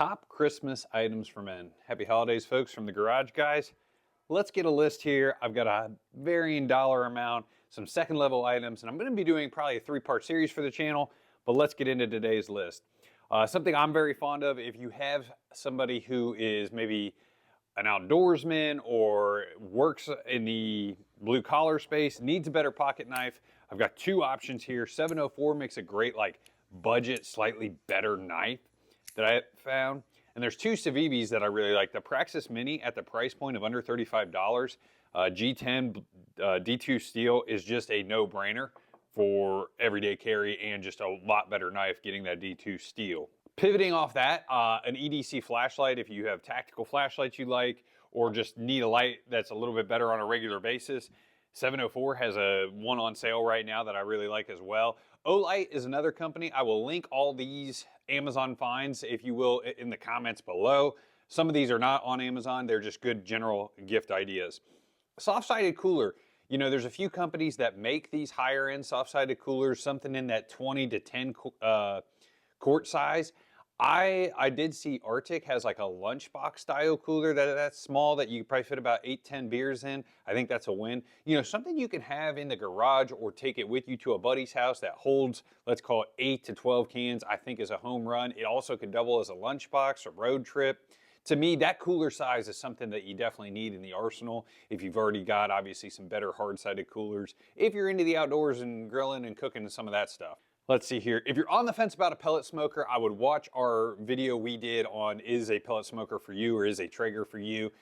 Top Christmas items for men. Happy holidays, folks, from the Garage Guys. Let's get a list here. I've got a varying dollar amount, some second level items, and I'm going to be doing probably a 3-part series for the channel, but let's get into today's list. Something I'm very fond of, if you have somebody who is maybe an outdoorsman or works in the blue collar space, needs a better pocket knife, I've got two options here. 704 makes a great budget, slightly better knife that I found. And there's two Civivis that I really like. The Praxis Mini at the price point of under $35. G10 D2 steel is just a no-brainer for everyday carry and just a lot better knife getting that D2 steel. Pivoting off that, an EDC flashlight if you have tactical flashlights you like or just need a light that's a little bit better on a regular basis. 704 has one on sale right now that I really like as well. Olight is another company. I will link all these Amazon finds, if you will, in the comments below. Some of these are not on Amazon. They're just good general gift ideas. Soft-sided cooler. You know, there's a few companies that make these higher-end soft-sided coolers, something in that 20 to 10 quart size. I did see Arctic has like a lunchbox style cooler that's small that you probably fit about 8-10 beers in. I think that's a win. You know, something you can have in the garage or take it with you to a buddy's house that holds, let's call it 8 to 12 cans, I think is a home run. It also could double as a lunchbox or road trip. To me, that cooler size is something that you definitely need in the arsenal if you've already got obviously some better hard-sided coolers. If you're into the outdoors and grilling and cooking and some of that stuff. Let's see here. If you're on the fence about a pellet smoker, I would watch our video we did on is a pellet smoker for you or is a Traeger for you.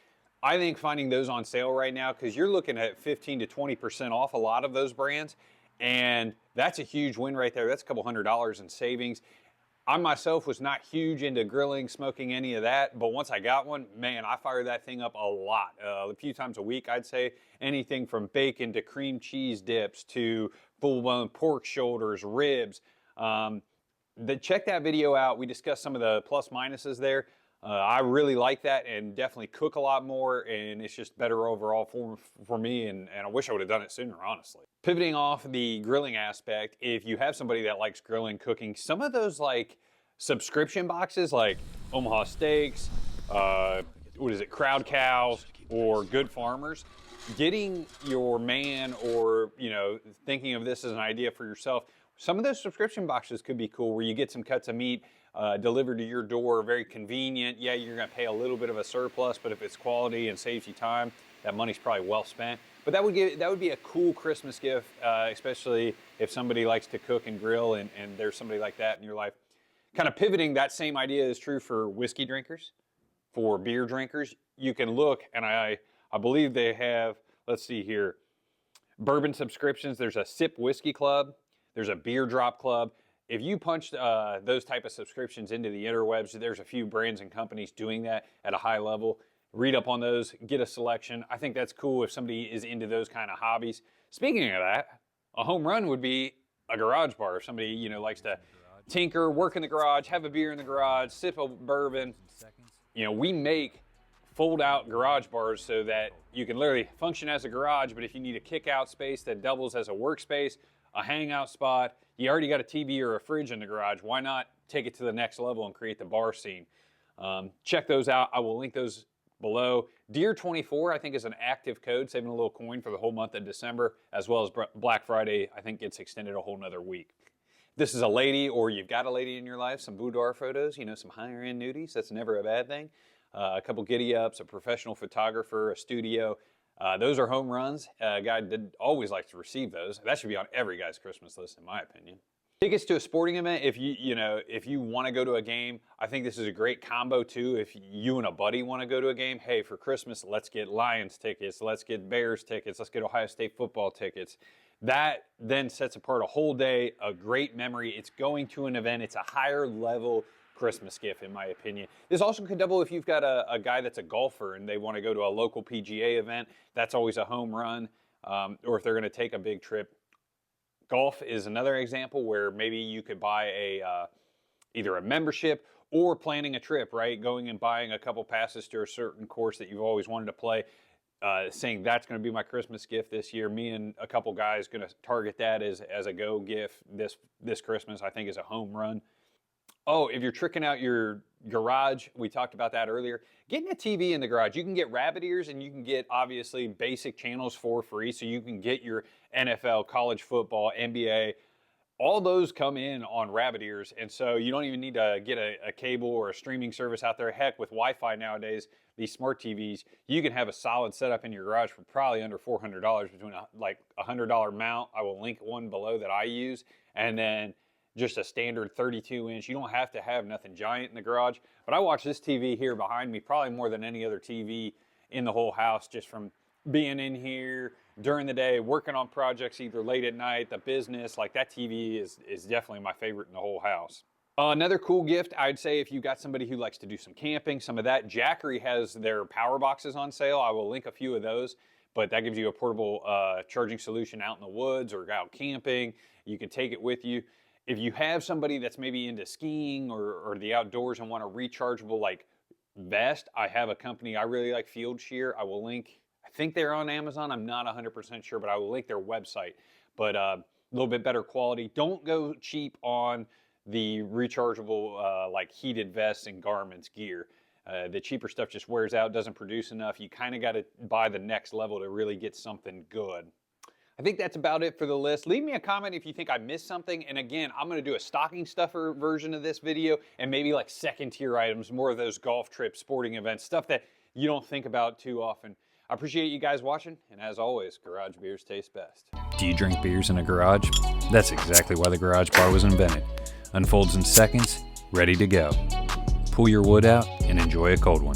I think finding those on sale right now, because you're looking at 15 to 20% off a lot of those brands, and that's a huge win right there. That's a couple $100 in savings. I myself was not huge into grilling, smoking, any of that, but once I got one, man, I fired that thing up a lot. A few times a week, I'd say. Anything from bacon to cream cheese dips to full-blown pork shoulders, ribs. Check that video out. We discussed some of the plus minuses there. I really like that and definitely cook a lot more, and it's just better overall for me, and I wish I would have done it sooner, honestly. Pivoting off the grilling aspect, if you have somebody that likes grilling, cooking, some of those subscription boxes like Omaha Steaks, Crowd Cow, or Good Farmers, getting your man or, thinking of this as an idea for yourself, some of those subscription boxes could be cool where you get some cuts of meat delivered to your door, very convenient. Yeah, you're gonna pay a little bit of a surplus, but if it's quality and saves you time, that money's probably well spent. But that would be a cool Christmas gift, especially if somebody likes to cook and grill and there's somebody like that in your life. Kind of pivoting, that same idea is true for whiskey drinkers, for beer drinkers. You can look, and I believe they have, let's see here, bourbon subscriptions. There's a Sip Whiskey Club. There's a Beer Drop Club. If you punch those type of subscriptions into the interwebs, there's a few brands and companies doing that at a high level. Read up on those, get a selection. I think that's cool if somebody is into those kind of hobbies. Speaking of that, a home run would be a garage bar. If somebody, likes to tinker, work in the garage, have a beer in the garage, sip a bourbon. We make fold-out garage bars so that you can literally function as a garage, but if you need a kick-out space that doubles as a workspace, a hangout spot, you already got a TV or a fridge in the garage, why not take it to the next level and create the bar scene? Check those out. I will link those below. Deer24, I think, is an active code, saving a little coin for the whole month of December, as well as Black Friday, I think, gets extended a whole nother week. If this is a lady or you've got a lady in your life, some boudoir photos, some higher-end nudies, that's never a bad thing. A couple giddy-ups, a professional photographer, a studio. Those are home runs. A guy did always like to receive those. That should be on every guy's Christmas list, in my opinion. Tickets to a sporting event, if you want to go to a game, I think this is a great combo too. If you and a buddy want to go to a game, hey, for Christmas, let's get Lions tickets, let's get Bears tickets, let's get Ohio State football tickets. That then sets apart a whole day, a great memory. It's going to an event. It's a higher level Christmas gift, in my opinion. This also could double if you've got a guy that's a golfer and they want to go to a local PGA event. That's always a home run. Or if they're going to take a big trip. Golf is another example where maybe you could buy either a membership or planning a trip, right? Going and buying a couple passes to a certain course that you've always wanted to play. Saying that's going to be my Christmas gift this year. Me and a couple guys going to target that as a go gift this Christmas. I think is a home run. Oh, if you're tricking out your garage, we talked about that earlier. Getting a TV in the garage, you can get rabbit ears and you can get obviously basic channels for free. So you can get your NFL, college football, NBA, all those come in on rabbit ears. And so you don't even need to get a cable or a streaming service out there. Heck, with Wi-Fi nowadays, these smart TVs, you can have a solid setup in your garage for probably under $400 between like $100 mount. I will link one below that I use. And then just a standard 32-inch. You don't have to have nothing giant in the garage. But I watch this TV here behind me probably more than any other TV in the whole house, just from being in here during the day, working on projects either late at night, the business. Like, that TV is definitely my favorite in the whole house. Another cool gift, I'd say, if you got somebody who likes to do some camping, some of that, Jackery has their power boxes on sale. I will link a few of those, but that gives you a portable charging solution out in the woods or out camping. You can take it with you. If you have somebody that's maybe into skiing or the outdoors and want a rechargeable like vest, I have a company I really like, Field Shear. I will link, I think they're on Amazon. I'm not 100% sure, but I will link their website. But a little bit better quality. Don't go cheap on the rechargeable like heated vests and Garmin's gear. The cheaper stuff just wears out, doesn't produce enough. You kind of got to buy the next level to really get something good. I think that's about it for the list. Leave me a comment if you think I missed something. And again, I'm going to do a stocking stuffer version of this video and maybe like second tier items, more of those golf trips, sporting events, stuff that you don't think about too often. I appreciate you guys watching. And as always, garage beers taste best. Do you drink beers in a garage? That's exactly why the garage bar was invented. Unfolds in seconds, ready to go. Pull your wood out and enjoy a cold one.